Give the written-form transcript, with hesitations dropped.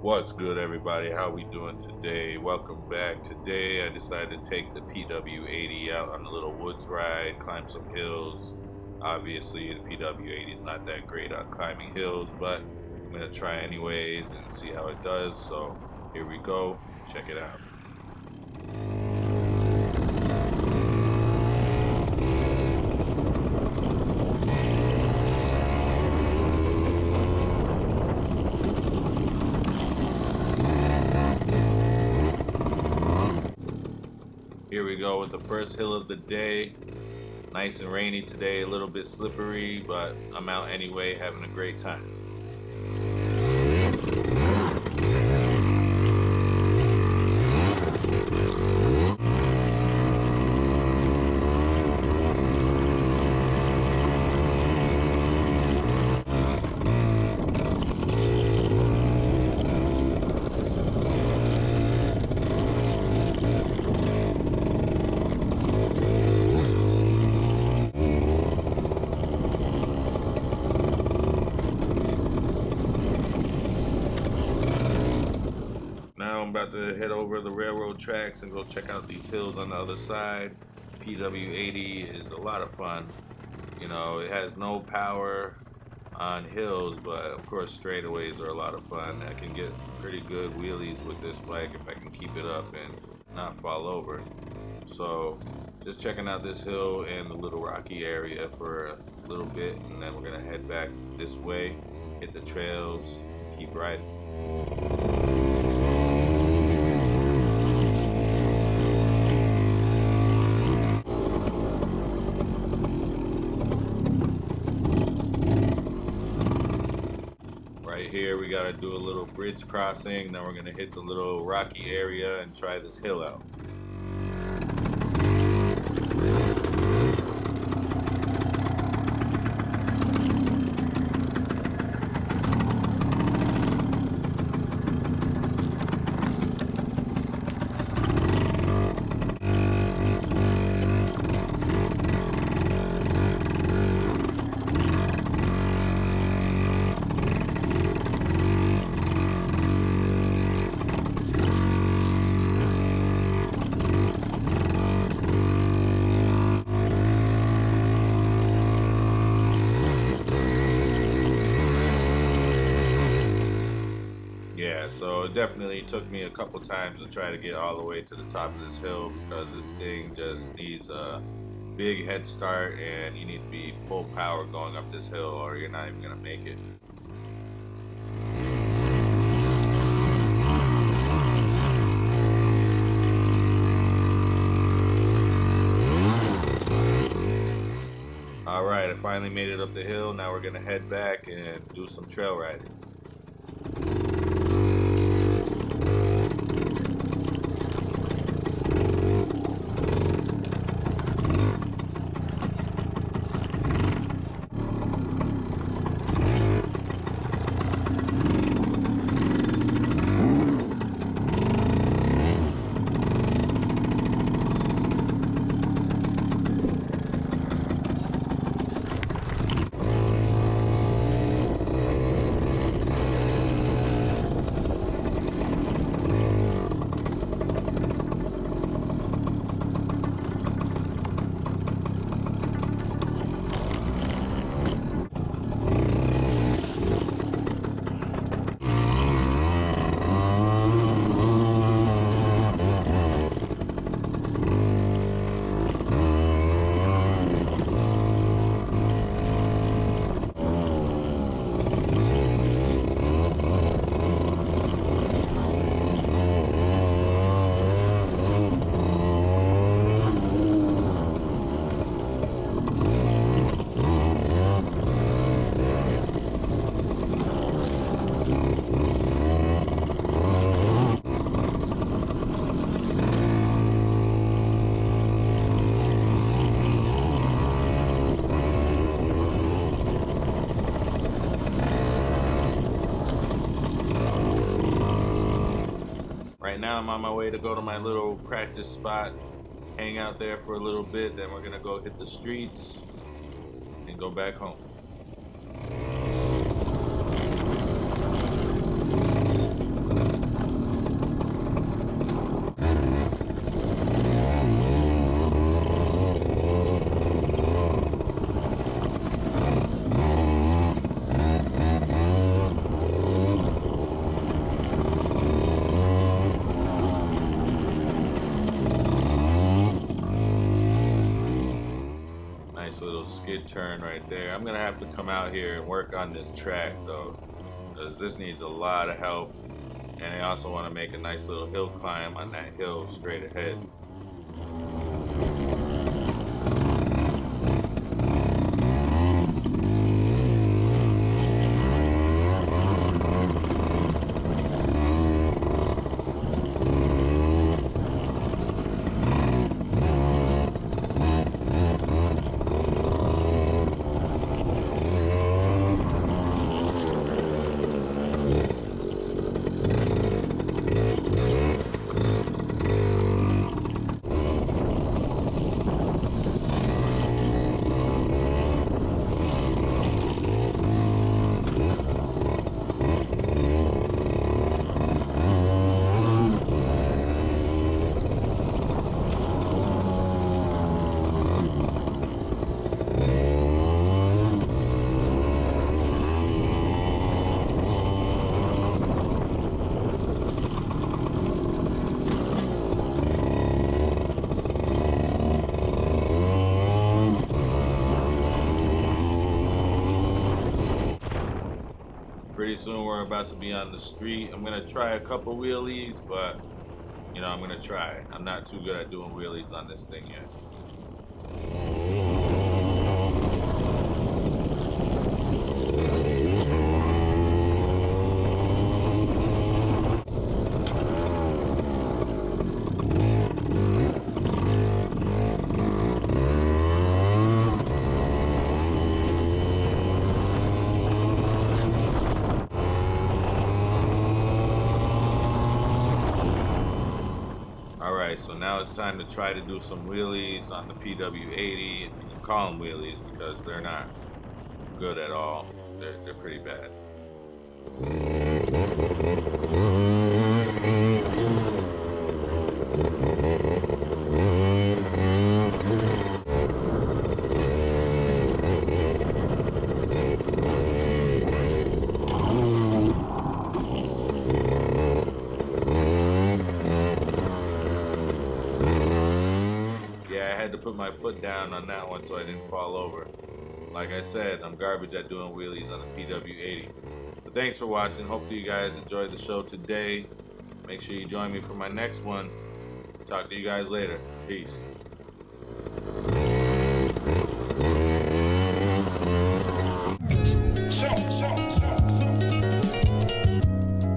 What's good, everybody? How we doing today? Welcome back. Today I decided to take the PW80 out on a little woods ride, climb some hills. Obviously the PW80 is not that great on climbing hills, but I'm going to try anyways and see how it does. So here we go. Check it out. Here we go with the first hill of the day. Nice and rainy today, a little bit slippery, but I'm out anyway, having a great time. Now I'm about to head over the railroad tracks and go check out these hills on the other side. PW80 is a lot of fun. You know, it has no power on hills, but of course straightaways are a lot of fun. I can get pretty good wheelies with this bike if I can keep it up and not fall over. So just checking out this hill and the little rocky area for a little bit, and then we're gonna head back this way, hit the trails, keep riding. Right here we gotta do a little bridge crossing, then we're gonna hit the little rocky area and try this hill out. Yeah, so it definitely took me a couple times to try to get all the way to the top of this hill, because this thing just needs a big head start and you need to be full power going up this hill or you're not even gonna make it. Alright, I finally made it up the hill. Now we're gonna head back and do some trail riding. now I'm on my way to go to my little practice spot, hang out there for a little bit, then we're gonna go hit the streets and go back home. Nice little skid turn right there. I'm gonna have to come out here and work on this track though, because this needs a lot of help. And I also want to make a nice little hill climb on that hill straight ahead. Pretty soon we're about to be on the street. I'm gonna try a couple wheelies, but you know, I'm gonna try. I'm not too good at doing wheelies on this thing yet. Alright, so now it's time to try to do some wheelies on the PW80, if you can call them wheelies, because they're not good at all. They're pretty bad. Yeah, I had to put my foot down on that one so I didn't fall over. Like I said, I'm garbage at doing wheelies on the PW80. But thanks for watching. Hopefully you guys enjoyed the show today. Make sure you join me for my next one. Talk to you guys later. Peace.